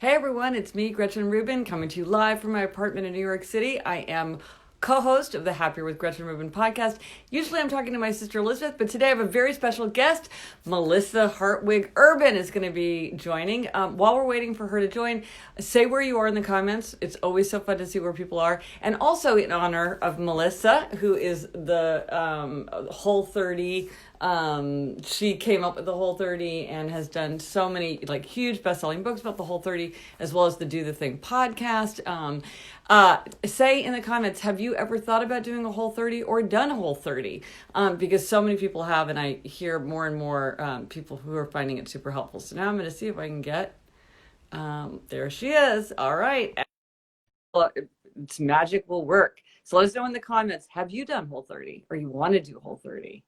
Hey everyone, it's me, Gretchen Rubin, coming to you live from my apartment in New York City. I am co-host of the Happier with Gretchen Rubin podcast. Usually I'm talking to my sister Elizabeth, but today I have a very special guest. Melissa Hartwig Urban is going to be joining. While we're waiting for her to join, say where you are in the comments. It's always so fun to see where people are. And also in honor of Melissa, who is the Whole30. She came up with the Whole30 and has done so many huge best-selling books about the Whole30, as well as the Do the Thing podcast. Say in the comments, have you ever thought about doing a Whole30 or done a Whole30? Because so many people have, and I hear more and more people who are finding it super helpful. So now I'm going to see if I can get, there she is. All right. It's magic will work. So let us know in the comments, have you done Whole30 or you want to do Whole30?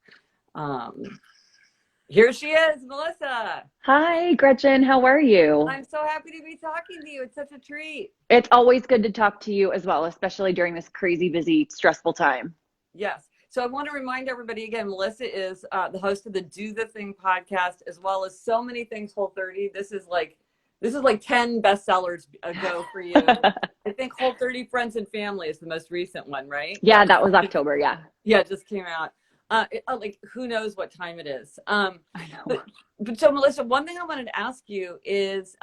Here she is, Melissa. Hi, Gretchen. How are you? I'm so happy to be talking to you. It's such a treat. It's always good to talk to you as well, especially during this crazy, busy, stressful time. Yes. So I want to remind everybody again, Melissa is the host of the Do the Thing podcast, as well as so many things Whole30. This is like 10 bestsellers ago for you. I think Whole30 Friends and Family is the most recent one, right? Yeah, that was October. Yeah. Yeah, it just came out. Who knows what time it is. I know. But so Melissa, one thing I wanted to ask you is,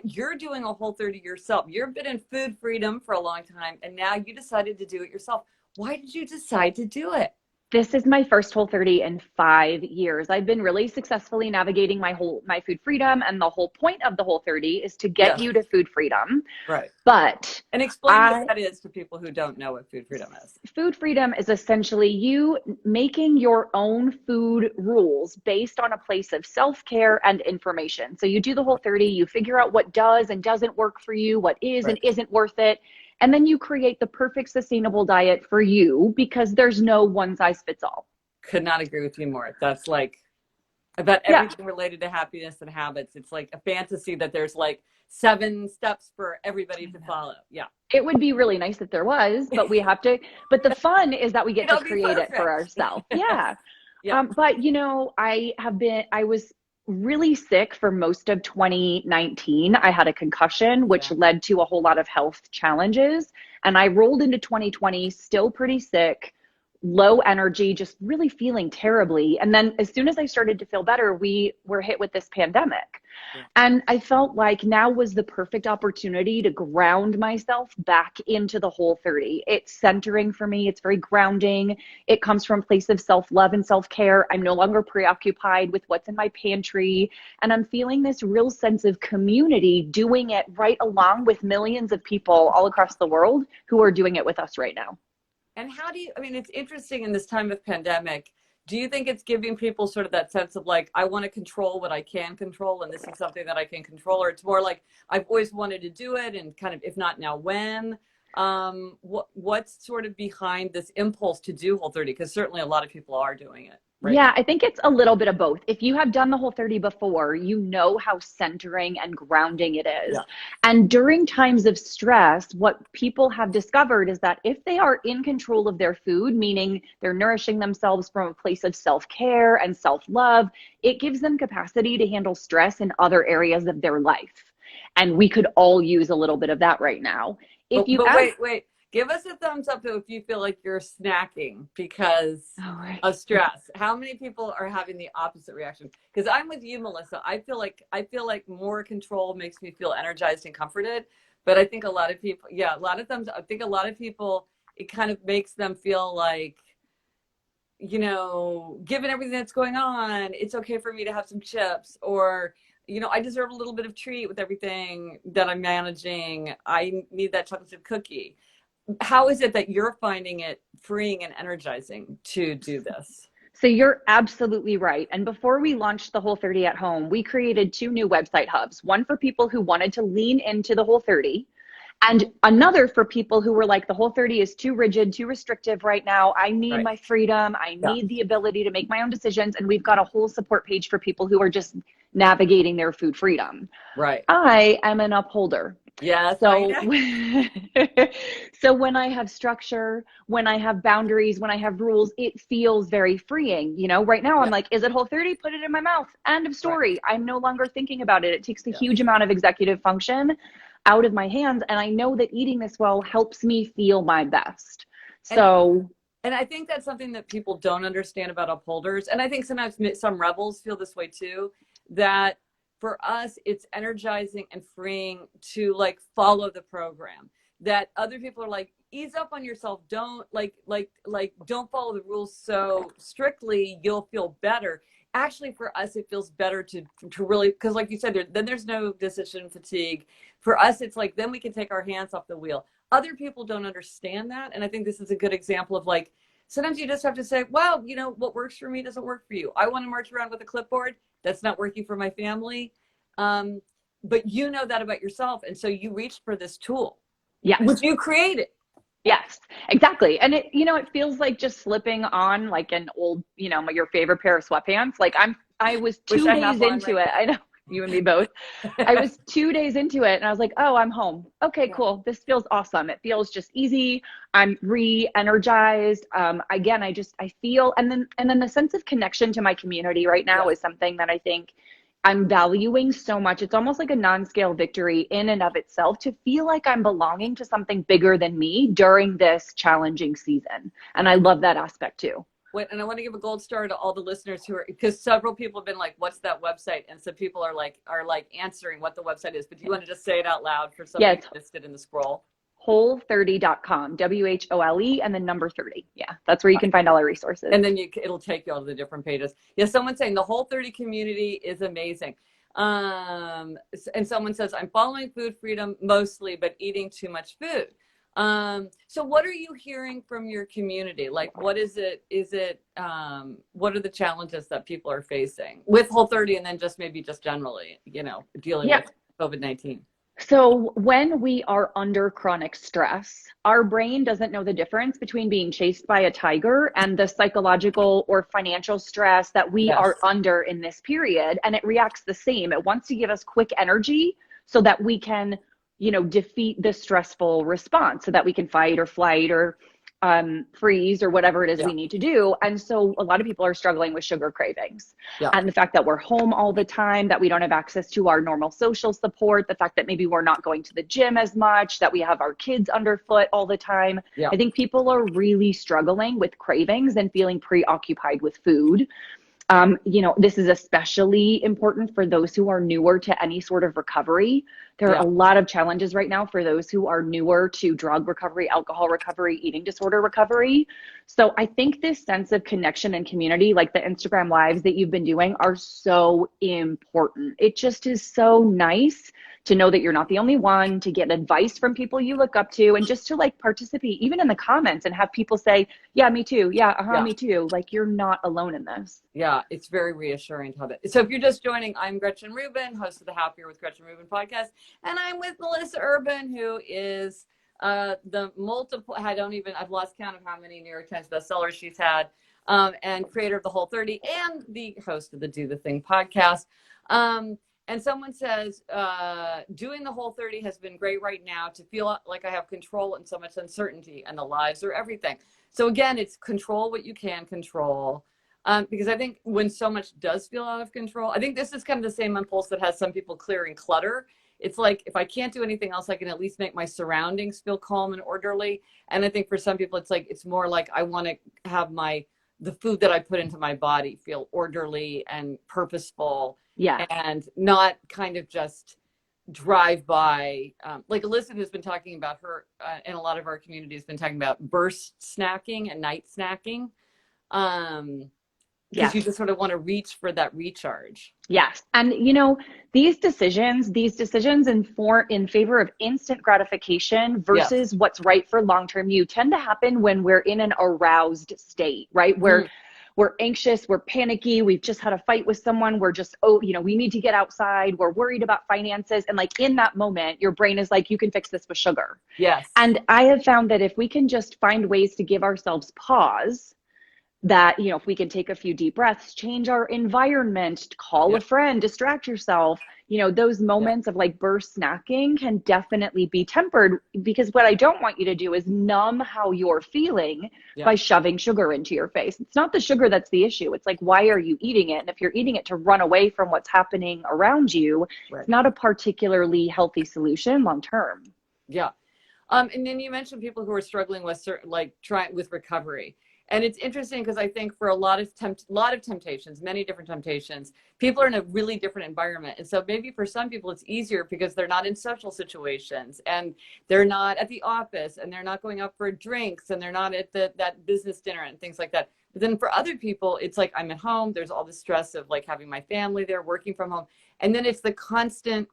you're doing a Whole30 yourself. You've been in food freedom for a long time, and now you decided to do it yourself. Why did you decide to do it? This is my first Whole30 in 5 years. I've been really successfully navigating my food freedom, and the whole point of the Whole30 is to get you to food freedom. Right. But and explain what that is to people who don't know what food freedom is. Food freedom is essentially you making your own food rules based on a place of self-care and information. So you do the Whole30, you figure out what does and doesn't work for you, what is and isn't worth it. And then you create the perfect sustainable diet for you, because there's no one size fits all. Could not agree with you more. That's about everything related to happiness and habits. It's like a fantasy that there's 7 steps for everybody to follow. Yeah. It would be really nice if there was, but we have to, but the fun is that we get to create it for ourselves. Yeah. Yeah. But I was really sick for most of 2019. I had a concussion, which led to a whole lot of health challenges. And I rolled into 2020 still pretty sick, low energy, just really feeling terribly. And then as soon as I started to feel better, we were hit with this pandemic. Yeah. And I felt like now was the perfect opportunity to ground myself back into the Whole30. It's centering for me. It's very grounding. It comes from a place of self-love and self-care. I'm no longer preoccupied with what's in my pantry. And I'm feeling this real sense of community doing it right along with millions of people all across the world who are doing it with us right now. And it's interesting in this time of pandemic, do you think it's giving people sort of that sense of I want to control what I can control, and this is something that I can control, or it's more like I've always wanted to do it, and kind of, if not now, when? What's sort of behind this impulse to do Whole30? Because certainly a lot of people are doing it. Right. Yeah, I think it's a little bit of both. If you have done the Whole30 before, you know how centering and grounding it is. Yeah. And during times of stress, what people have discovered is that if they are in control of their food, meaning they're nourishing themselves from a place of self-care and self-love, it gives them capacity to handle stress in other areas of their life. And we could all use a little bit of that right now. Wait. Give us a thumbs up if you feel like you're snacking because of stress. How many people are having the opposite reaction? Because I'm with you, Melissa. I feel like more control makes me feel energized and comforted. But I think a lot of people, a lot of thumbs up. I think a lot of people, it kind of makes them feel like, given everything that's going on, it's okay for me to have some chips, or I deserve a little bit of treat with everything that I'm managing. I need that chocolate chip cookie. How is it that you're finding it freeing and energizing to do this? So you're absolutely right. And before we launched the Whole30 at home, we created 2 new website hubs, one for people who wanted to lean into the Whole30, and another for people who were like, the Whole30 is too rigid, too restrictive right now. I need my freedom. I need the ability to make my own decisions. And we've got a whole support page for people who are just navigating their food freedom. Right. I am an upholder Yes, I So, know. so when I have structure, when I have boundaries, when I have rules, it feels very freeing. You know, right now I'm Yeah, like, is it Whole30? Put it in my mouth. End of right. story. I'm no longer thinking about it. It takes a Yes. huge amount of executive function out of my hands. And I know that eating this well helps me feel my best. And So, and I think that's something that people don't understand about upholders. And I think sometimes some rebels feel this way too, that for us, it's energizing and freeing to like follow the program. That other people are like, ease up on yourself. Don't don't follow the rules so strictly. You'll feel better. Actually, for us, it feels better to really, because like you said, then there's no decision fatigue. For us, it's like, then we can take our hands off the wheel. Other people don't understand that. And I think this is a good example of like, sometimes you just have to say, well, you know, what works for me doesn't work for you. I want to march around with a clipboard. That's not working for my family. Um, but you know that about yourself. And so you reached for this tool, yes. which you created. Yes, exactly. And it, you know, it feels like just slipping on like an old, you know, your favorite pair of sweatpants. Like I was Which two I have days on into right it. I know you and me both. I now. was 2 days into it and I was like, oh, I'm home. Okay, Yeah. cool. This feels awesome. It feels just easy. I'm re-energized. Again, I feel, and then the sense of connection to my community right now Yes. is something that I think I'm valuing so much. It's almost like a non-scale victory in and of itself to feel like I'm belonging to something bigger than me during this challenging season. And I Right. love that aspect too. And I want to give a gold star to all the listeners who are, because several people have been like, what's that website? And so people are like answering what the website is. But do you want to just say it out loud for Yeah, somebody it's who missed it in the scroll? whole30.com, WHOLE, and then number 30. Yeah, that's where you can find all our resources. And then it'll take you all to the different pages. Yeah, someone's saying the Whole30 community is amazing. And someone says, I'm following food freedom mostly, but eating too much food. So what are you hearing from your community? Like, what is it? What are the challenges that people are facing with Whole30 and then just maybe just generally, you know, dealing Yeah. with COVID-19? So when we are under chronic stress, our brain doesn't know the difference between being chased by a tiger and the psychological or financial stress that we Yes. are under in this period. And it reacts the same. It wants to give us quick energy so that we can, you know, defeat the stressful response so that we can fight or flight or freeze or whatever it is Yeah. we need to do. And so a lot of people are struggling with sugar cravings. Yeah. And the fact that we're home all the time, that we don't have access to our normal social support, the fact that maybe we're not going to the gym as much, that we have our kids underfoot all the time. Yeah. I think people are really struggling with cravings and feeling preoccupied with food. You know, this is especially important for those who are newer to any sort of recovery. There are Yeah. a lot of challenges right now for those who are newer to drug recovery, alcohol recovery, eating disorder recovery. So I think this sense of connection and community, like the Instagram lives that you've been doing, are so important. It just is so nice to know that you're not the only one, to get advice from people you look up to, and just to like participate even in the comments and have people say, yeah, me too. Yeah, Yeah. me too. Like you're not alone in this. Yeah, it's very reassuring to have it. So if you're just joining, I'm Gretchen Rubin, host of the Happier with Gretchen Rubin podcast, and I'm with Melissa Urban, who is the multiple, I've lost count of how many New York Times bestsellers she's had, and creator of the Whole30 and the host of the Do the Thing podcast. And someone says, doing the Whole30 has been great right now to feel like I have control and so much uncertainty, and the lives are everything. So again, it's control what you can control. Because I think when so much does feel out of control, I think this is kind of the same impulse that has some people clearing clutter. It's like, if I can't do anything else, I can at least make my surroundings feel calm and orderly. And I think for some people, it's like, it's more like I want to have the food that I put into my body feel orderly and purposeful. Yeah. And not kind of just drive by. Like Alyssa, who's been talking about her, and a lot of our community has been talking about burst snacking and night snacking. Because you just sort of want to reach for that recharge. Yes. And you know, these decisions in favor of instant gratification versus what's right for long-term you tend to happen when we're in an aroused state, right? Where we're anxious, we're panicky, we've just had a fight with someone, we're just, we need to get outside, we're worried about finances. And like in that moment, your brain is like, you can fix this with sugar. Yes. And I have found that if we can just find ways to give ourselves pause, that, you know, if we can take a few deep breaths, change our environment, call a friend, distract yourself, you know, those moments of like burst snacking can definitely be tempered, because what I don't want you to do is numb how you're feeling by shoving sugar into your face. It's not the sugar that's the issue. It's like, why are you eating it? And if you're eating it to run away from what's happening around you, it's not a particularly healthy solution long term. Yeah. And then you mentioned people who are struggling with with recovery. And it's interesting because I think for a lot of temptations, many different temptations, people are in a really different environment. And so maybe for some people it's easier because they're not in social situations, and they're not at the office, and they're not going out for drinks, and they're not at that business dinner and things like that. But then for other people, it's like, I'm at home. There's all the stress of like having my family there, working from home. And then it's the constant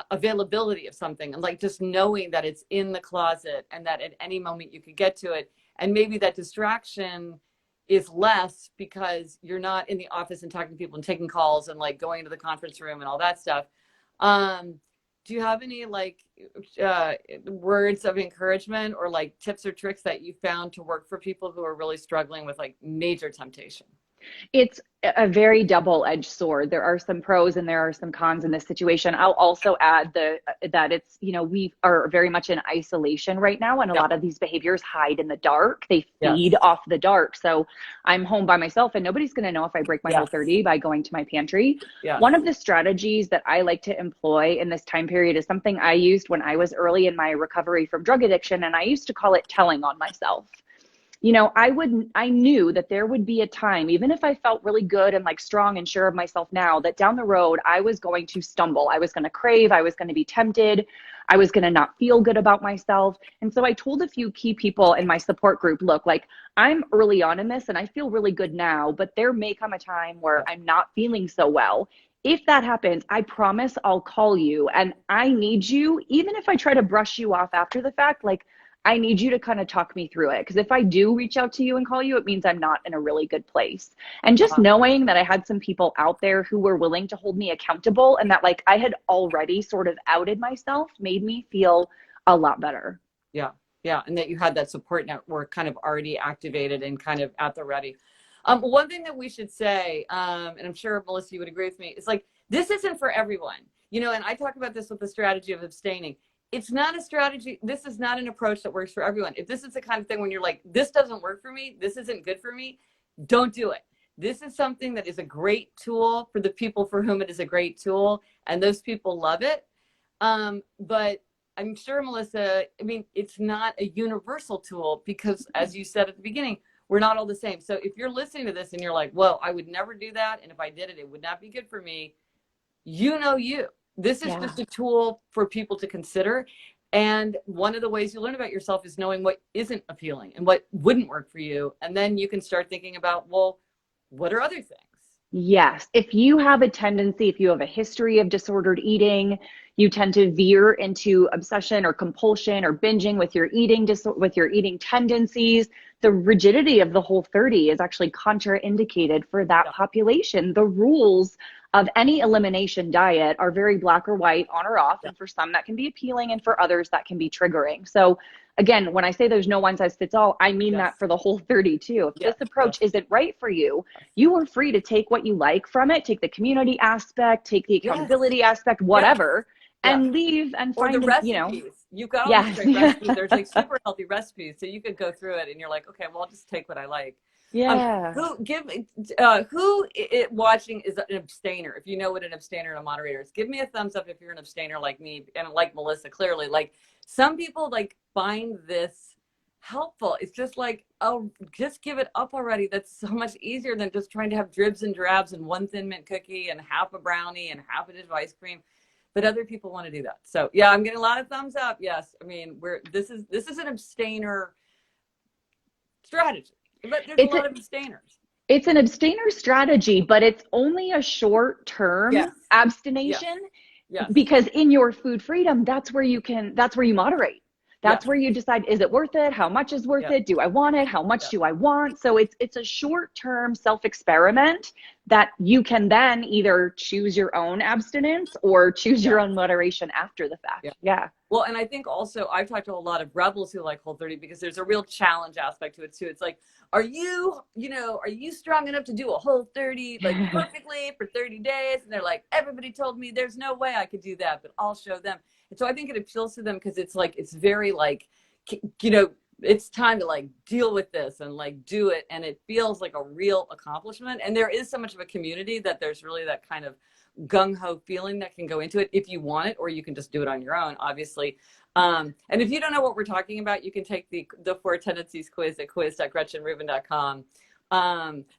availability of something, and like just knowing that it's in the closet and that at any moment you could get to it. And maybe that distraction is less because you're not in the office and talking to people and taking calls and like going into the conference room and all that stuff. Do you have any like words of encouragement or like tips or tricks that you found to work for people who are really struggling with like major temptation? It's a very double-edged sword. There are some pros and there are some cons in this situation. I'll also add that it's, you know, we are very much in isolation right now, and a lot of these behaviors hide in the dark. They feed off the dark. So I'm home by myself, and nobody's going to know if I break my Whole30 by going to my pantry. One of the strategies that I like to employ in this time period is something I used when I was early in my recovery from drug addiction, and I used to call it telling on myself. You know, I knew that there would be a time, even if I felt really good and like strong and sure of myself now, that down the road, I was going to stumble. I was going to crave. I was going to be tempted. I was going to not feel good about myself. And so I told a few key people in my support group, look, like, I'm early on in this and I feel really good now, but there may come a time where I'm not feeling so well. If that happens, I promise I'll call you, and I need you, even if I try to brush you off after the fact, like, I need you to kind of talk me through it. Because if I do reach out to you and call you, it means I'm not in a really good place. And just knowing that I had some people out there who were willing to hold me accountable, and that like I had already sort of outed myself, made me feel a lot better. Yeah. Yeah. And that you had that support network kind of already activated and kind of at the ready. One thing that we should say, and I'm sure Melissa, you would agree with me, is like, this isn't for everyone, you know, and I talk about this with the strategy of abstaining. It's not a strategy. This is not an approach that works for everyone. If this is the kind of thing when you're like, this doesn't work for me, this isn't good for me, don't do it. This is something that is a great tool for the people for whom it is a great tool. And those people love it. But I'm sure, Melissa, I mean, it's not a universal tool because, as you said at the beginning, we're not all the same. So if you're listening to this and you're like, well, I would never do that, and if I did it, it would not be good for me. You know you. This is just a tool for people to consider. And one of the ways you learn about yourself is knowing what isn't appealing and what wouldn't work for you. And then you can start thinking about, well, what are other things? Yes. If you have a tendency, if you have a history of disordered eating, you tend to veer into obsession or compulsion or binging with your eating tendencies. The rigidity of the Whole30 is actually contraindicated for that population. The rules of any elimination diet are very black or white, on or off. And for some that can be appealing, and for others that can be triggering. So again, when I say there's no one size fits all, I mean that for the Whole30 too. If this approach isn't right for you, you are free to take what you like from it, take the community aspect, take the accountability aspect, whatever, and leave and find, or the recipes. You know, you've got all these great recipes. There's like super healthy recipes. So you could go through it and you're like, okay, well, I'll just take what I like. Who watching is an abstainer? If you know what an abstainer and a moderator is, give me a thumbs up if you're an abstainer like me and like Melissa. Clearly, like some people like find this helpful. It's just like, oh, just give it up already. That's so much easier than just trying to have dribs and drabs and one Thin Mint cookie and half a brownie and half a dish of ice cream. But other people want to do that. So yeah, I'm getting a lot of thumbs up. Yes, I mean this is an abstainer strategy. But there's a lot of abstainers. It's an abstainer strategy, but it's only a short-term abstination because in your food freedom, that's where you moderate. That's where you decide, is it worth it? How much is worth it? Do I want it? How much do I want? So it's a short-term self-experiment that you can then either choose your own abstinence or choose your own moderation after the fact. Well, and I think also I've talked to a lot of rebels who like Whole30 because there's a real challenge aspect to it too. It's like, are you strong enough to do a Whole30 like perfectly for 30 days? And they're like, everybody told me there's no way I could do that, but I'll show them. And so I think it appeals to them because it's like, it's very like, it's time to like deal with this and like do it. And it feels like a real accomplishment. And there is so much of a community that there's really that kind of gung-ho feeling that can go into it if you want it, or you can just do it on your own, obviously. And if you don't know what we're talking about, you can take the 4 tendencies quiz at quiz.gretchenrubin.com.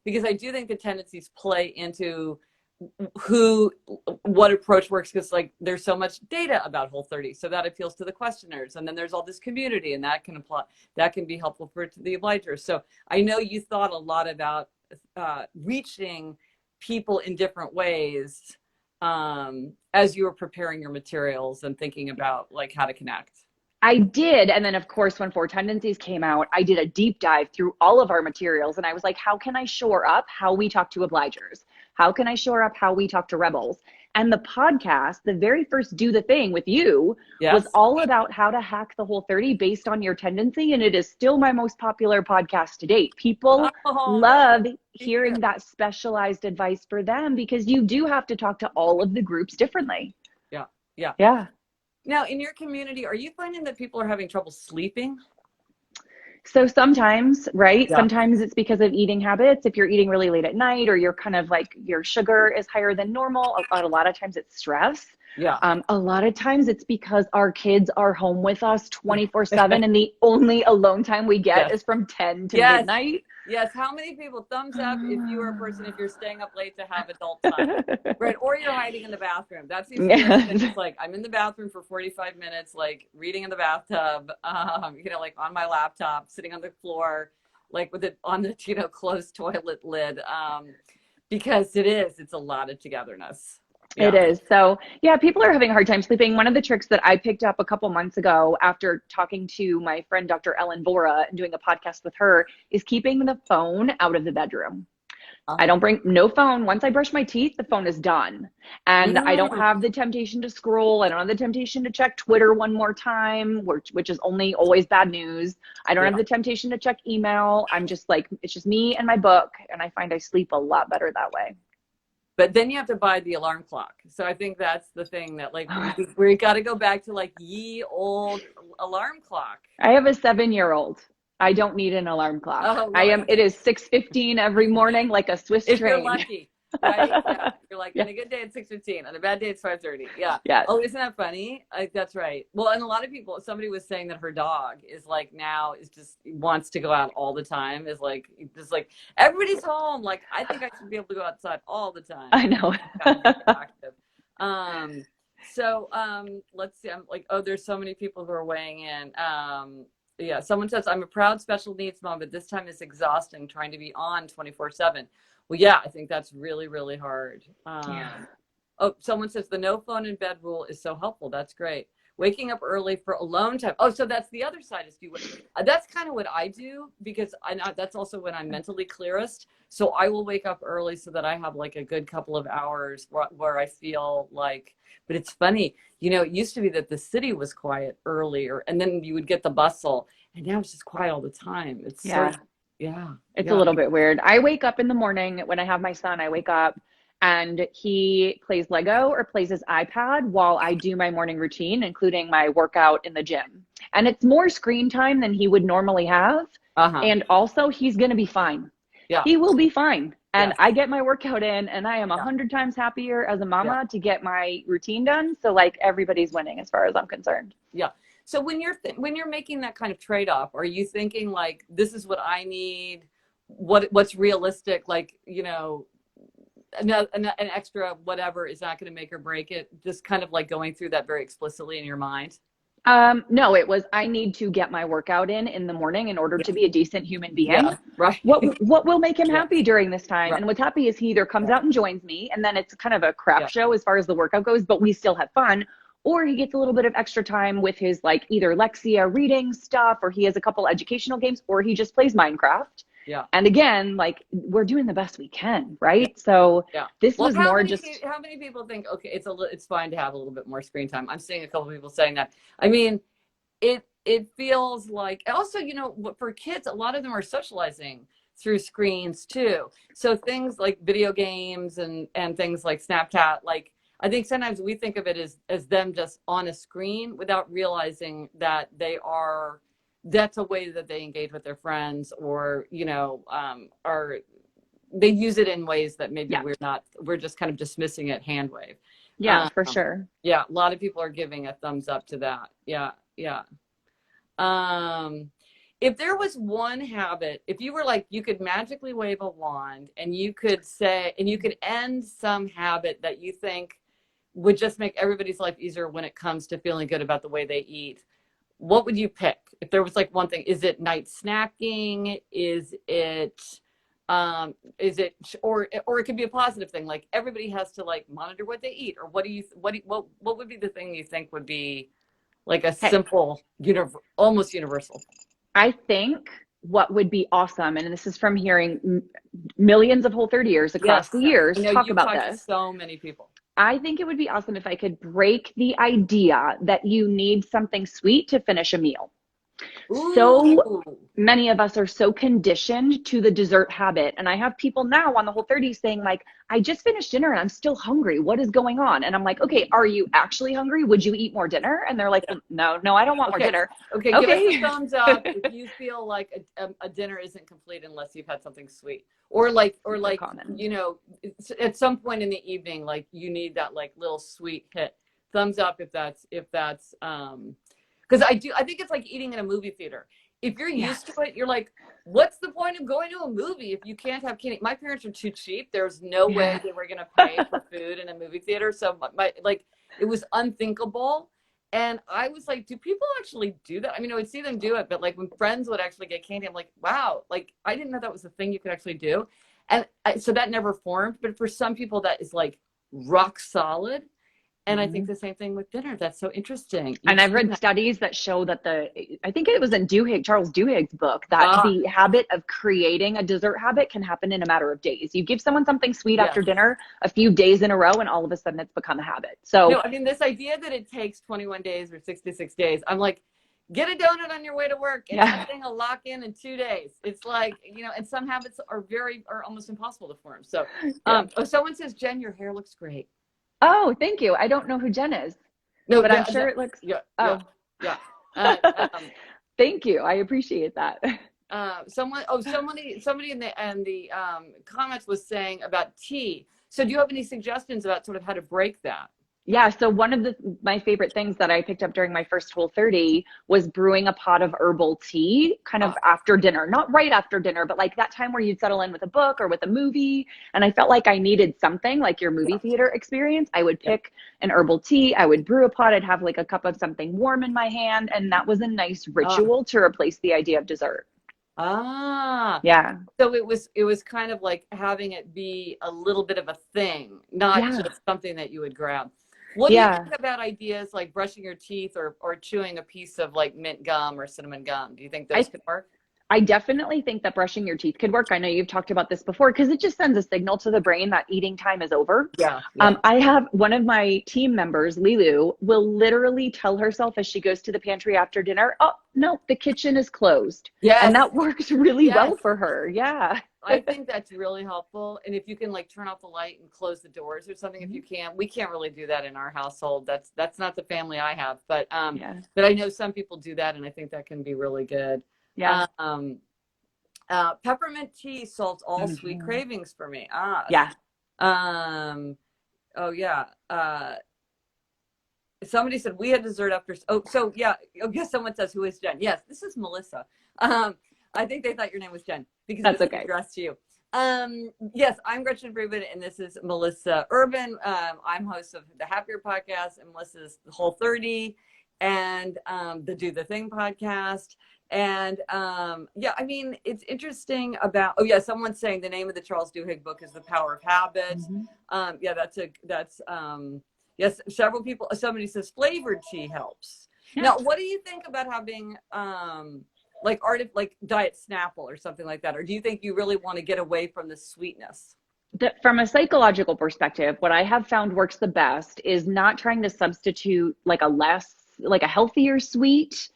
Because I do think the tendencies play into what approach works, because like there's so much data about Whole30, so that appeals to the questioners, and then there's all this community, and that can be helpful for the obligers. So I know you thought a lot about reaching people in different ways as you were preparing your materials and thinking about like how to connect. I did. And then of course, when 4 Tendencies came out, I did a deep dive through all of our materials. And I was like, how can I shore up how we talk to obligers? How can I shore up how we talk to rebels? And the podcast, the very first Do the Thing with you, was all about how to hack the Whole30 based on your tendency. And it is still my most popular podcast to date. People love hearing that specialized advice for them, because you do have to talk to all of the groups differently. Yeah. Now, in your community, are you finding that people are having trouble sleeping? So sometimes, right? Yeah. Sometimes it's because of eating habits. If you're eating really late at night, or you're kind of like your sugar is higher than normal, a lot of times it's stress. Yeah. A lot of times it's because our kids are home with us 24/7 and the only alone time we get is from 10 to midnight. Yes. How many people, thumbs up if you are a person, if you're staying up late to have adult time, right? Or you're hiding in the bathroom. That seems to be it's like, I'm in the bathroom for 45 minutes, like reading in the bathtub, like on my laptop, sitting on the floor, like with it on the, closed toilet lid. Because it's a lot of togetherness. Yeah. It is. So yeah, people are having a hard time sleeping. One of the tricks that I picked up a couple months ago after talking to my friend, Dr. Ellen Vora, and doing a podcast with her, is keeping the phone out of the bedroom. I don't bring no phone. Once I brush my teeth, the phone is done. And I don't have the temptation to scroll. I don't have the temptation to check Twitter one more time, which is only always bad news. I don't have the temptation to check email. I'm just like, it's just me and my book. And I find I sleep a lot better that way. But then you have to buy the alarm clock. So I think that's the thing that like we got to go back to like ye old alarm clock. I have a 7-year-old. I don't need an alarm clock. Oh, really? It is 6:15 every morning, like a Swiss train. If you're lucky, right? Yeah. You're like, on a good day it's 6:15, on a bad day it's 5:30. Yeah. Yes. Oh, isn't that funny? That's right. Well, and a lot of people, somebody was saying that her dog is like now is just wants to go out all the time. Is like just like everybody's home. Like I think I should be able to go outside all the time. I know. So let's see. I'm like, there's so many people who are weighing in. Yeah, someone says, I'm a proud special needs mom, but this time it's exhausting trying to be on 24/7. Well, yeah, I think that's really, really hard. Oh, someone says the no phone in bed rule is so helpful. That's great. Waking up early for alone time. Oh, so that's the other side. That's kind of what I do, because that's also when I'm mentally clearest. So I will wake up early so that I have like a good couple of hours where I feel like, but it's funny, it used to be that the city was quiet earlier and then you would get the bustle, and now it's just quiet all the time. It's it's a little bit weird. I wake up in the morning when I have my son. I wake up and he plays Lego or plays his iPad while I do my morning routine, including my workout in the gym. And it's more screen time than he would normally have. And also he's going to be fine. Yeah. He will be fine. And I get my workout in, and I am 100 times happier as a mama to get my routine done. So like everybody's winning as far as I'm concerned. Yeah. So when you're making that kind of trade-off, are you thinking like, this is what I need, what's realistic, like, an extra whatever is not going to make or break it, just kind of like going through that very explicitly in your mind? No, it was, I need to get my workout in the morning in order to be a decent human being. Yeah, right. What will make him happy during this time? Right. And what's happy is he either comes out and joins me, and then it's kind of a crap show as far as the workout goes, but we still have fun, or he gets a little bit of extra time with his like either Lexia reading stuff, or he has a couple educational games, or he just plays Minecraft. Yeah. And again, like, we're doing the best we can, right? So Yeah. this Well, was more just, how many people think, okay, it's fine to have a little bit more screen time? I'm seeing a couple people saying that. I mean, it feels like, also, you know, for kids, a lot of them are socializing through screens too. So things like video games and things like Snapchat, like, I think sometimes we think of it as them just on a screen without realizing that that's a way that they engage with their friends, or, you know, are they use it in ways that maybe yeah, we're just kind of dismissing it hand wave. yeah, for sure. Yeah, a lot of people are giving a thumbs up to that. Yeah, yeah. Um, if there was one habit, if you were like, you could magically wave a wand and you could end some habit that you think would just make everybody's life easier when it comes to feeling good about the way they eat, what would you pick? If there was like one thing, is it night snacking? Or it could be a positive thing, like everybody has to like monitor what they eat, or what would be the thing you think would be like a Okay. simple, almost universal? I think what would be awesome, and this is from hearing millions of Whole 30ers across Yes, the I years know talk you've about talked to this. so many people. I think it would be awesome if I could break the idea that you need something sweet to finish a meal. So Ooh, many of us are so conditioned to the dessert habit. And I have people now on the Whole30 saying, like, I just finished dinner and I'm still hungry. What is going on? And I'm like, okay, are you actually hungry? Would you eat more dinner? And they're like, yeah. well, no, I don't want more Okay. dinner. Okay, give us a Okay. thumbs up if you feel like a dinner isn't complete unless you've had something sweet. Or like, Super common. you know, at some point in the evening, like you need that like little sweet hit. Thumbs up if that's because I think it's like eating in a movie theater. If you're used Yes. to it, you're like, what's the point of going to a movie if you can't have candy? My parents are too cheap. There's no way Yeah. they were gonna pay for food in a movie theater. So it was unthinkable. And I was like, do people actually do that? I mean, I would see them do it, but like when friends would actually get candy, I'm like, wow, like I didn't know that was a thing you could actually do. And so that never formed. But for some people, that is like rock solid. And I think Mhm. the same thing with dinner. That's so interesting. And You've I've seen read that. studies that show that I think it was in Charles Duhigg's book, that Ah, the habit of creating a dessert habit can happen in a matter of days. You give someone something sweet yes. after dinner a few days in a row, and all of a sudden it's become a habit. So No, I mean, this idea that it takes 21 days or 66 days, I'm like, get a donut on your way to work and yeah, that thing will lock in 2 days. It's like, and some habits are almost impossible to form. So, yeah. someone says, Jen, your hair looks great. Oh, thank you. I don't know who Jen is, No, but I'm sure it looks. yeah, yeah, Oh, yeah. thank you. I appreciate that. Somebody in the comments was saying about tea. So do you have any suggestions about sort of how to break that? Yeah, so one of my favorite things that I picked up during my first Whole30 was brewing a pot of herbal tea kind of Ah, after dinner. Not right after dinner, but like that time where you'd settle in with a book or with a movie. And I felt like I needed something like your movie yeah, theater experience. I would yeah. pick an herbal tea, I would brew a pot, I'd have like a cup of something warm in my hand, and that was a nice Ah, ritual to replace the idea of dessert. ah. Yeah. So it was kind of like having it be a little bit of a thing, not Yeah. just something that you would grab. What do you Yeah. think about ideas like brushing your teeth or chewing a piece of like mint gum or cinnamon gum? Do you think those I could work? I definitely think that brushing your teeth could work. I know you've talked about this before because it just sends a signal to the brain that eating time is over. Yeah, yeah. I have one of my team members, Lilu, will literally tell herself as she goes to the pantry after dinner, oh, no, the kitchen is closed. And Yes, that works really yes. well for her. Yeah. I think that's really helpful. And if you can like turn off the light and close the doors or something, if you can, we can't really do that in our household. That's not the family I have, Yeah. but I know some people do that, and I think that can be really good. Yeah. Um, Peppermint tea solves all sweet Mhm. cravings for me. Yeah. Um, oh yeah. Somebody said we had dessert after. Oh, so yeah. Oh, yes. Someone says, who is Jen? Yes, this is Melissa. I think they thought your name was Jen because That's this is okay. addressed to you. Yes, I'm Gretchen Rubin, and this is Melissa Urban. I'm host of the Happier podcast, and Melissa's the Whole30 and the Do the Thing podcast. And yeah, I mean, it's interesting about. Oh yeah, someone's saying the name of the Charles Duhigg book is The Power of Habit. Mhm. Yeah, that's yes. Several people. Somebody says flavored tea helps. Yeah. Now, what do you think about having like Diet Snapple or something like that? Or do you think you really want to get away from the sweetness? From a psychological perspective, what I have found works the best is not trying to substitute like a healthier sweet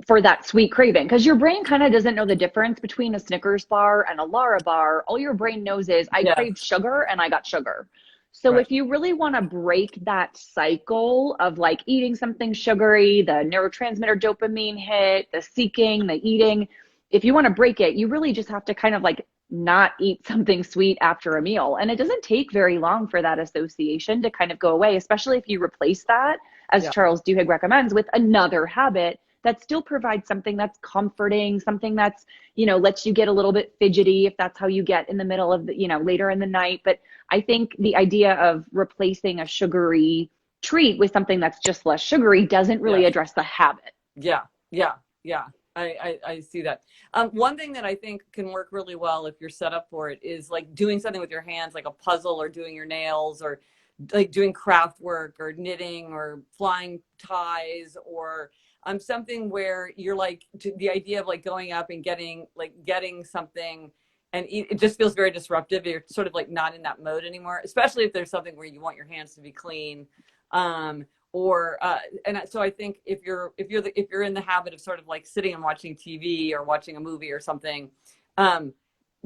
for that sweet craving, because your brain kind of doesn't know the difference between a Snickers bar and a Lara bar. All your brain knows is I Yes. craved sugar and I got sugar. So Right. if you really want to break that cycle of like eating something sugary, the neurotransmitter dopamine hit, the seeking, the eating, if you want to break it, you really just have to kind of like not eat something sweet after a meal. And it doesn't take very long for that association to kind of go away, especially if you replace that, as Yeah. Charles Duhigg recommends, with another habit that still provides something that's comforting, something that's, lets you get a little bit fidgety if that's how you get in the middle of the, later in the night. But I think the idea of replacing a sugary treat with something that's just less sugary doesn't really address the habit. Yeah. Yeah. Yeah. I see that. One thing that I think can work really well if you're set up for it is like doing something with your hands, like a puzzle, or doing your nails, or like doing craft work, or knitting, or flying ties, or something where you're like, the idea of like going up and getting something and eat, it just feels very disruptive. You're sort of like not in that mode anymore, especially if there's something where you want your hands to be clean. And so I think if you're in the habit of sort of like sitting and watching TV or watching a movie or something,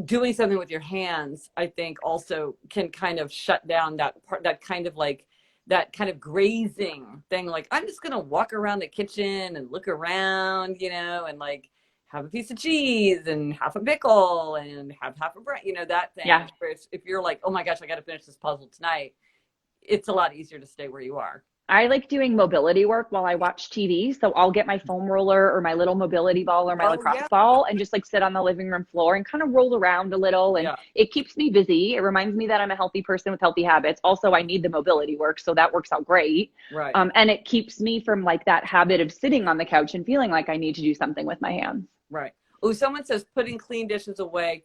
doing something with your hands, I think also can kind of shut down that part, that kind of grazing thing. Like, I'm just going to walk around the kitchen and look around, and like have a piece of cheese and half a pickle and have half a bread, that thing. Yeah. Where if you're like, oh my gosh, I got to finish this puzzle tonight, it's a lot easier to stay where you are. I like doing mobility work while I watch TV. So I'll get my foam roller or my little mobility ball or my lacrosse ball and just like sit on the living room floor and kind of roll around a little. And it keeps me busy. It reminds me that I'm a healthy person with healthy habits. Also, I need the mobility work. So that works out great. Right. And it keeps me from like that habit of sitting on the couch and feeling like I need to do something with my hands. Right. Oh, someone says putting clean dishes away.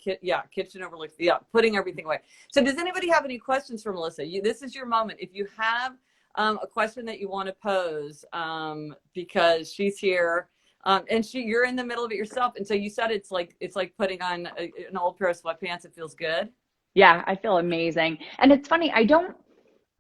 Kitchen overlooks. Putting everything away. So does anybody have any questions for Melissa? This is your moment. If you have a question that you want to pose, because she's here, and you're in the middle of it yourself. And so you said it's like putting on an old pair of sweatpants. It feels good. Yeah, I feel amazing. And it's funny,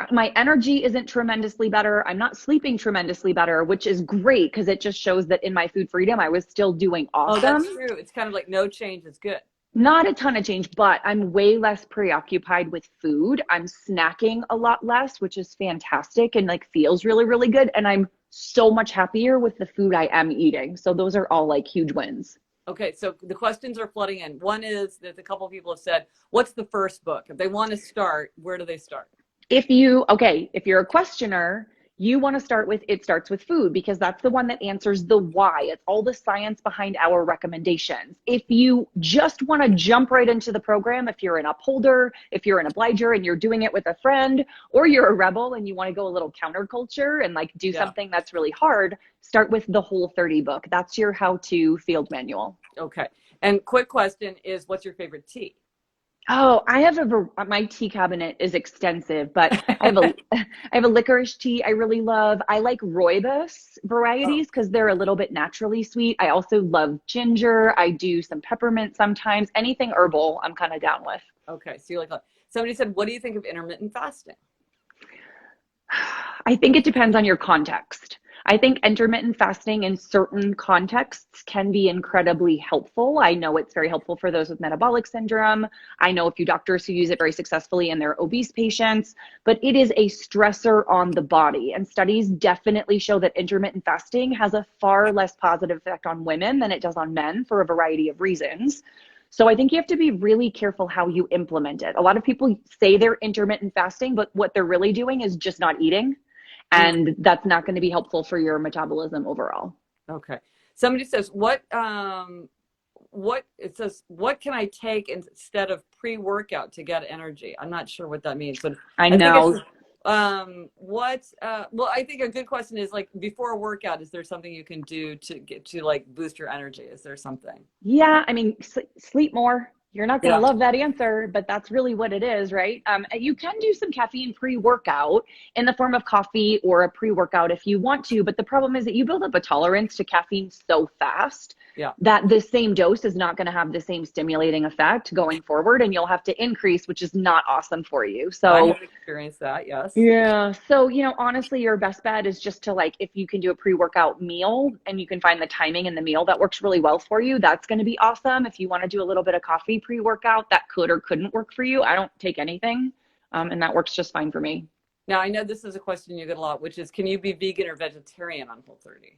my energy isn't tremendously better. I'm not sleeping tremendously better, which is great because it just shows that in my food freedom, I was still doing awesome. Oh, that's true. It's kind of like no change is good. Not a ton of change, but I'm way less preoccupied with food. I'm snacking a lot less, which is fantastic and like feels really, really good. And I'm so much happier with the food I am eating. So those are all like huge wins. Okay, so the questions are flooding in. One is that a couple of people have said, what's the first book? If they want to start, where do they start? If you're a questioner, you want to start with It Starts With Food, because that's the one that answers the why. It's all the science behind our recommendations. If you just want to jump right into the program, if you're an upholder, if you're an obliger and you're doing it with a friend, or you're a rebel and you want to go a little counterculture and like do something that's really hard, start with the Whole30 book. That's your how-to field manual. Okay. And quick question is, what's your favorite tea? Oh, my tea cabinet is extensive, but I have a licorice tea I really love. I like rooibos varieties because they're a little bit naturally sweet. I also love ginger. I do some peppermint sometimes. Anything herbal, I'm kind of down with. Okay, so you like that. Somebody said, what do you think of intermittent fasting? I think it depends on your context. I think intermittent fasting in certain contexts can be incredibly helpful. I know it's very helpful for those with metabolic syndrome. I know a few doctors who use it very successfully in their obese patients, but it is a stressor on the body. And studies definitely show that intermittent fasting has a far less positive effect on women than it does on men for a variety of reasons. So I think you have to be really careful how you implement it. A lot of people say they're intermittent fasting, but what they're really doing is just not eating. And that's not going to be helpful for your metabolism overall. Okay. Somebody says, what can I take instead of pre-workout to get energy? I'm not sure what that means, but I know. Well, I think a good question is like, before a workout, is there something you can do to get to like boost your energy? Is there something? Yeah. I mean, sleep more. You're not going to Yeah. love that answer, but that's really what it is, right? You can do some caffeine pre-workout in the form of coffee or a pre-workout if you want to, but the problem is that you build up a tolerance to caffeine so fast Yeah. that the same dose is not going to have the same stimulating effect going forward, and you'll have to increase, which is not awesome for you. I So have experienced that. Yes. yeah. So, honestly, your best bet is just to like, if you can do a pre-workout meal and you can find the timing in the meal that works really well for you, that's going to be awesome. If you want to do a little bit of coffee pre-workout, that could or couldn't work for you. I don't take anything, and that works just fine for me. Now, I know this is a question you get a lot, which is, can you be vegan or vegetarian on Whole30?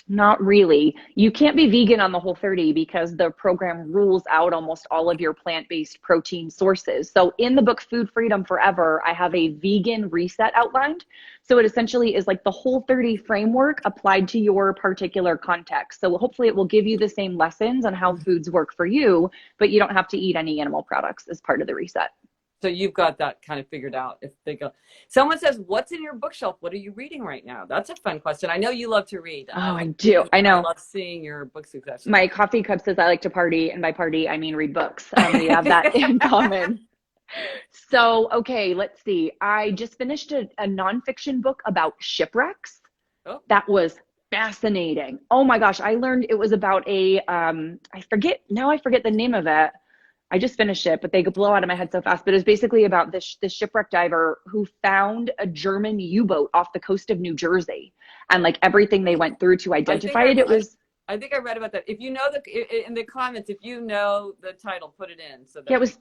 Not really. You can't be vegan on the Whole30 because the program rules out almost all of your plant-based protein sources. So in the book Food Freedom Forever, I have a vegan reset outlined. So it essentially is like the Whole30 framework applied to your particular context. So hopefully it will give you the same lessons on how foods work for you, but you don't have to eat any animal products as part of the reset. So you've got that kind of figured out. If they go, someone says, "What's in your bookshelf? What are you reading right now?" That's a fun question. I know you love to read. Oh, I do. I I know. love seeing your book success. My coffee cup says I like to party, and by party, I mean read books. We have that in common. So, okay, let's see. I just finished a nonfiction book about shipwrecks. Oh. That was fascinating. Oh my gosh, I learned it was about I forget the name of it. I just finished it, but they blow out of my head so fast. But it's basically about this shipwreck diver who found a German U-boat off the coast of New Jersey, and like everything they went through to identify it. It was. I think I read about that. If you know in the comments, if you know the title, put it in. So that yeah, it was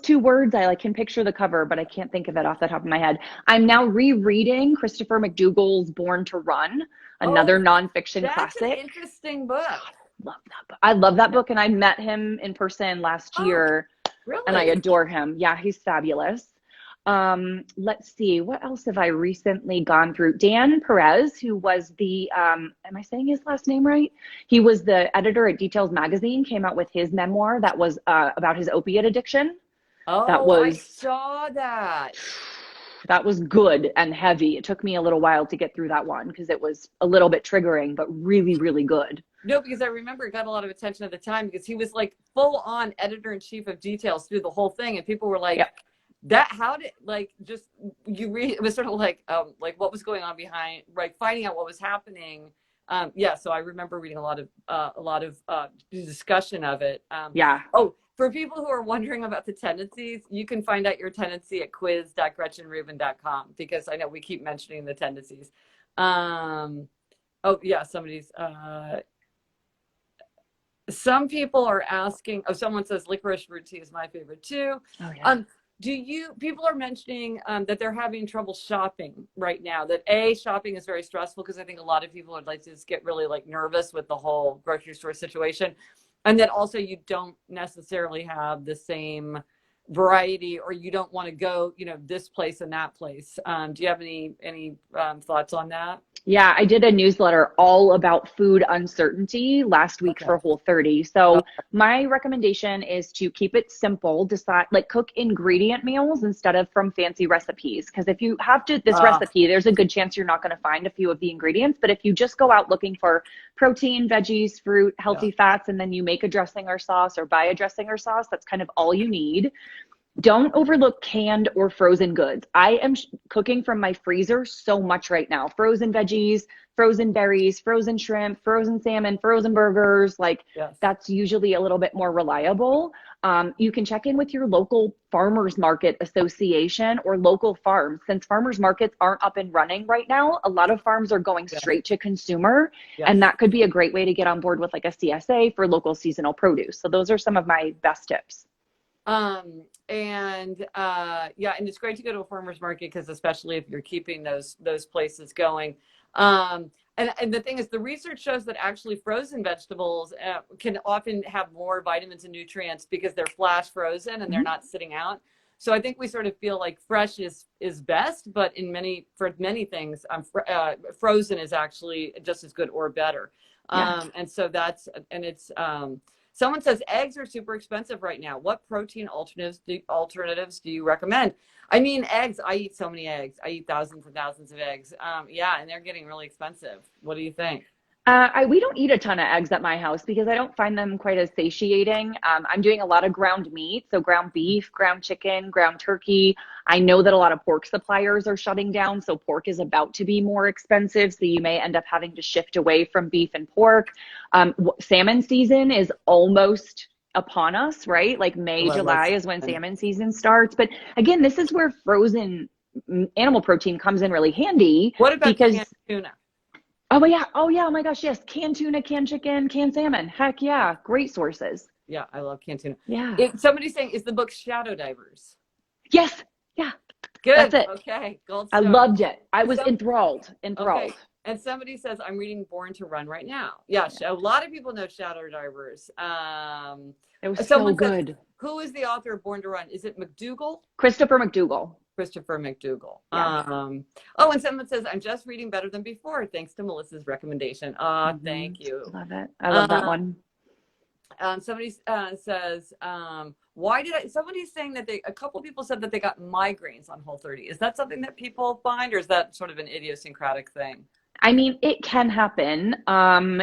two words. I can picture the cover, but I can't think of it off the top of my head. I'm now rereading Christopher McDougall's Born to Run, another nonfiction classic. That's an interesting book. Love that book. I love that book, and I met him in person last year. Really? And I adore him. Yeah, he's fabulous. Let's see, what else have I recently gone through? Dan Perez, who was the am I saying his last name right? He was the editor at Details magazine, came out with his memoir that was about his opiate addiction. I saw that. That was good and heavy. It took me a little while to get through that one because it was a little bit triggering, but really, really good. No, because I remember it got a lot of attention at the time because he was like full on editor-in-chief of Details through the whole thing. And people were like, that, how did, like, just, you read, it was sort of like what was going on behind, like finding out what was happening. So I remember reading a lot of discussion of it. Oh, for people who are wondering about the tendencies, you can find out your tendency at quiz.gretchenrubin.com because I know we keep mentioning the tendencies. Some people are asking, someone says licorice root tea is my favorite too. Oh, yeah. People are mentioning that they're having trouble shopping right now, that shopping is very stressful because I think a lot of people would like to just get really like nervous with the whole grocery store situation. And that also you don't necessarily have the same variety, or you don't want to go, this place and that place. Do you have any thoughts on that? Yeah, I did a newsletter all about food uncertainty last week for Whole30. So my recommendation is to keep it simple, cook ingredient meals instead of from fancy recipes. Because if you have this recipe, there's a good chance you're not going to find a few of the ingredients. But if you just go out looking for protein, veggies, fruit, healthy fats, and then you make a dressing or sauce or buy a dressing or sauce, that's kind of all you need. Don't overlook canned or frozen goods. I am cooking from my freezer so much right now. Frozen veggies, frozen berries, frozen shrimp, frozen salmon, frozen burgers. That's usually a little bit more reliable. You can check in with your local farmers market association or local farms. Since farmers markets aren't up and running right now, a lot of farms are going straight to consumer. And that could be a great way to get on board with like a CSA for local seasonal produce. So those are some of my best tips. And it's great to go to a farmer's market because especially if you're keeping those places going. And the thing is, the research shows that actually frozen vegetables can often have more vitamins and nutrients because they're flash frozen and they're not sitting out. So I think we sort of feel like fresh is best, but for many things, frozen is actually just as good or better. And so someone says eggs are super expensive right now. What protein alternatives do you recommend? I mean, eggs, I eat so many eggs. I eat thousands and thousands of eggs. And they're getting really expensive. What do you think? We don't eat a ton of eggs at my house because I don't find them quite as satiating. I'm doing a lot of ground meat, so ground beef, ground chicken, ground turkey. I know that a lot of pork suppliers are shutting down, so pork is about to be more expensive. So you may end up having to shift away from beef and pork. Salmon season is almost upon us, right? Like I May, love my July is when salmon. salmon season starts. But again, this is where frozen animal protein comes in really handy What about canned because tuna? oh yeah, oh yeah, oh my gosh, yes. Canned tuna, canned chicken, canned salmon. Heck yeah, great sources. Yeah, I love canned tuna. Yeah. If somebody's saying, is the book Shadow Divers? Yes. Yeah. That's Good. it. Okay. Gold I star. loved it. I was Some enthralled. okay. Enthralled. And somebody says, I'm reading Born to Run right now. Yeah, Yeah. a lot of people know Shadow Divers. It was so Someone says, good. who is the author of Born to Run? Is it McDougall? Christopher McDougall. Christopher McDougall. Yeah. Oh, and someone says, I'm just reading Better Than Before, thanks to Melissa's recommendation. Thank you. Love it. I love that Um, one. Somebody says, why did I? Somebody's saying that a couple people said that they got migraines on Whole30. Is that something that people find, or is that sort of an idiosyncratic thing? I mean, it can happen.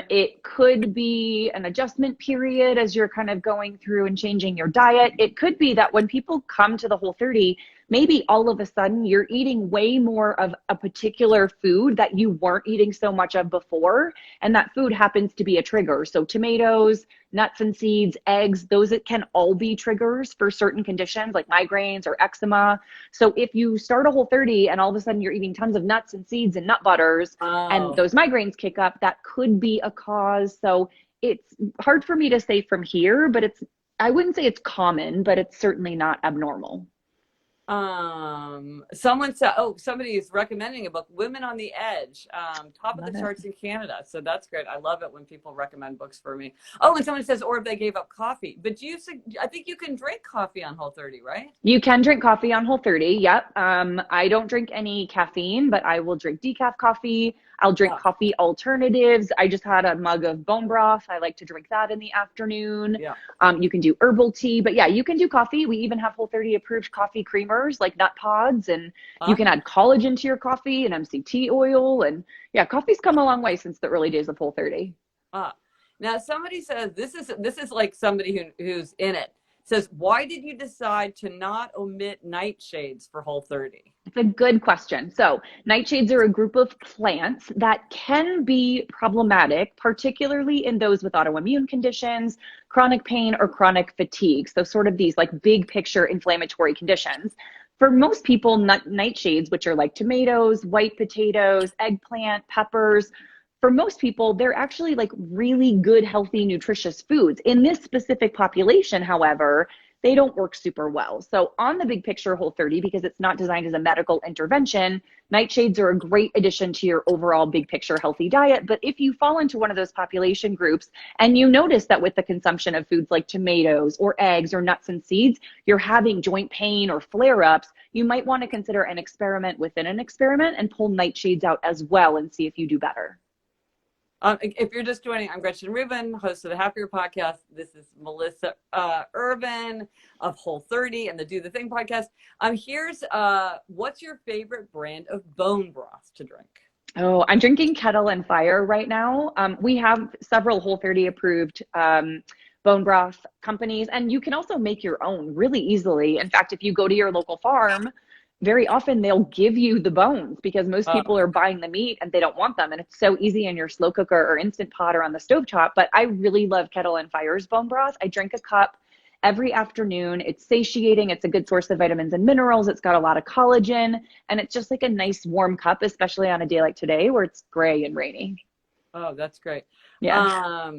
It could be an adjustment period as you're kind of going through and changing your diet. It could be that when people come to the Whole30, maybe all of a sudden you're eating way more of a particular food that you weren't eating so much of before. And that food happens to be a trigger. So tomatoes, nuts and seeds, eggs, those can all be triggers for certain conditions like migraines or eczema. So if you start a Whole30 and all of a sudden you're eating tons of nuts and seeds and nut butters, and Oh, those migraines kick up, that could be a cause. So it's hard for me to say from here, but I wouldn't say it's common, but it's certainly not abnormal. someone said, oh, somebody is recommending a book, Women on the Edge, top of Love the it. charts in Canada. So that's great. I love it when people recommend books for me. Oh, and someone says, or if they gave up coffee. But I think you can drink coffee on Whole30, right? You can drink coffee on Whole30. Yep. I don't drink any caffeine, but I will drink decaf coffee. I'll drink Yeah. coffee alternatives. I just had a mug of bone broth. I like to drink that in the afternoon. Yeah. You can do herbal tea, but yeah, you can do coffee. We even have Whole30 approved coffee creamers like nut pods, and you can add collagen to your coffee and MCT oil. And yeah, coffee's come a long way since the early days of Whole30. Now somebody says this is like somebody who's in it. Says, why did you decide to not omit nightshades for Whole30? It's a good question. So nightshades are a group of plants that can be problematic, particularly in those with autoimmune conditions, chronic pain, or chronic fatigue. So sort of these like big picture inflammatory conditions. For most people, nightshades, which are like tomatoes, white potatoes, eggplant, peppers, for most people, they're actually like really good, healthy, nutritious foods. In this specific population, however, they don't work super well. So on the big picture Whole30, because it's not designed as a medical intervention, nightshades are a great addition to your overall big picture healthy diet. But if you fall into one of those population groups and you notice that with the consumption of foods like tomatoes or eggs or nuts and seeds, you're having joint pain or flare-ups, you might want to consider an experiment within an experiment and pull nightshades out as well and see if you do better. If you're just joining, I'm Gretchen Rubin, host of the Happier Podcast. This is Melissa Urban of Whole30 and the Do the Thing podcast. Here's what's your favorite brand of bone broth to drink? Oh, I'm drinking Kettle and Fire right now. We have several Whole30 approved bone broth companies, and you can also make your own really easily. In fact, if you go to your local farm, very often they'll give you the bones because most people are buying the meat and they don't want them. And it's so easy in your slow cooker or instant pot or on the stovetop. But I really love Kettle and Fire's bone broth. I drink a cup every afternoon. It's satiating. It's a good source of vitamins and minerals. It's got a lot of collagen, and it's just like a nice warm cup, especially on a day like today where it's gray and rainy. Oh, that's great. Yeah.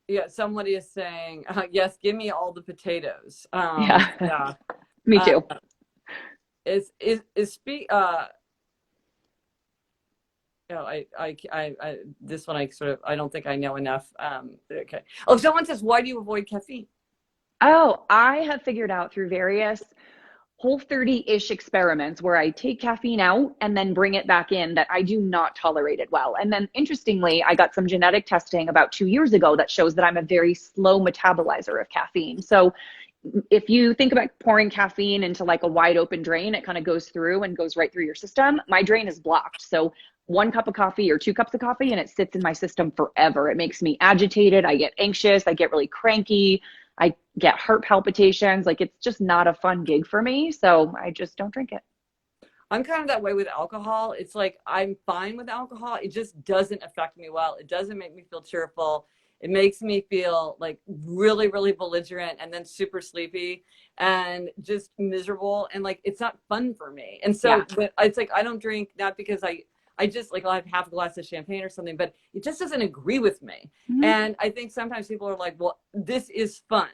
Yeah. Somebody is saying, yes, give me all the potatoes. Yeah. Me too. This one I don't think I know enough. Okay. Oh, someone says, why do you avoid caffeine? Oh, I have figured out through various Whole30-ish experiments where I take caffeine out and then bring it back in that I do not tolerate it well. And then interestingly, I got some genetic testing about 2 years ago that shows that I'm a very slow metabolizer of caffeine. So if you think about pouring caffeine into like a wide open drain, it kind of goes through and goes right through your system. My drain is blocked. So one cup of coffee or 2 cups of coffee and it sits in my system forever. It makes me agitated. I get anxious. I get really cranky. I get heart palpitations. Like, it's just not a fun gig for me. So I just don't drink it. I'm kind of that way with alcohol. It's like I'm fine with alcohol. It just doesn't affect me well. It doesn't make me feel cheerful. It makes me feel like really, really belligerent and then super sleepy and just miserable. And like, it's not fun for me. And so but it's like, I don't drink, not because I just like, I'll have half a glass of champagne or something, but it just doesn't agree with me. Mm-hmm. And I think sometimes people are like, well, this is fun.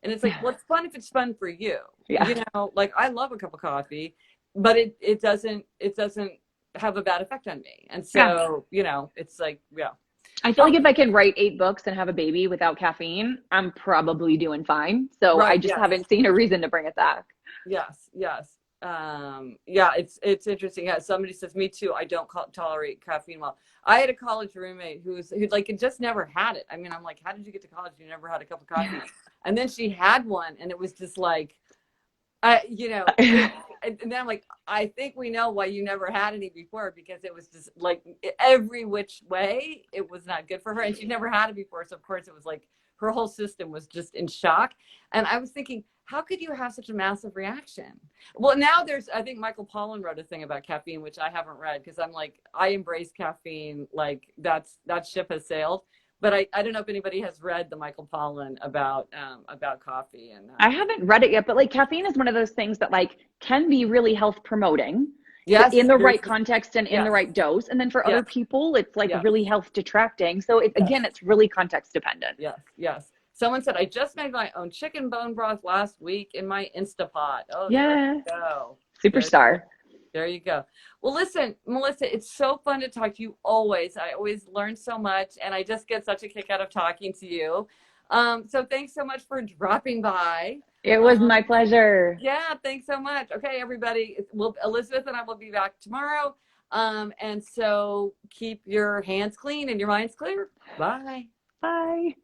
And it's like, well, it's fun if it's fun for you. Yeah. You know, like I love a cup of coffee, but it doesn't have a bad effect on me. And so, you know, it's like, yeah. I feel like if I can write 8 books and have a baby without caffeine, I'm probably doing fine. So I just haven't seen a reason to bring it back. Yes. Yes. Yeah, it's interesting. Yeah, somebody says, me too. I don't tolerate caffeine well. I had a college roommate who like, it just never had it. I mean, I'm like, how did you get to college? You never had a cup of coffee. And then she had one and it was just like, you know, and then I'm like, I think we know why you never had any before, because it was just like every which way, it was not good for her. And she'd never had it before. So of course it was like her whole system was just in shock. And I was thinking, how could you have such a massive reaction? Well, now I think Michael Pollan wrote a thing about caffeine, which I haven't read, because I'm like, I embrace caffeine. Like that ship has sailed. But I don't know if anybody has read the Michael Pollan about coffee. And I haven't read it yet, but like caffeine is one of those things that like can be really health promoting. Yes, in the right context and in the right dose. And then for other people, it's like really health detracting. So again, it's really context dependent. Yes, yes. Someone said, I just made my own chicken bone broth last week in my Instapot. Oh, there you go. Superstar. There you go. Well, listen, Melissa, it's so fun to talk to you always. I always learn so much, and I just get such a kick out of talking to you. So thanks so much for dropping by. It was my pleasure. Yeah, thanks so much. Okay, everybody, Elizabeth and I will be back tomorrow. And so keep your hands clean and your minds clear. Bye. Bye.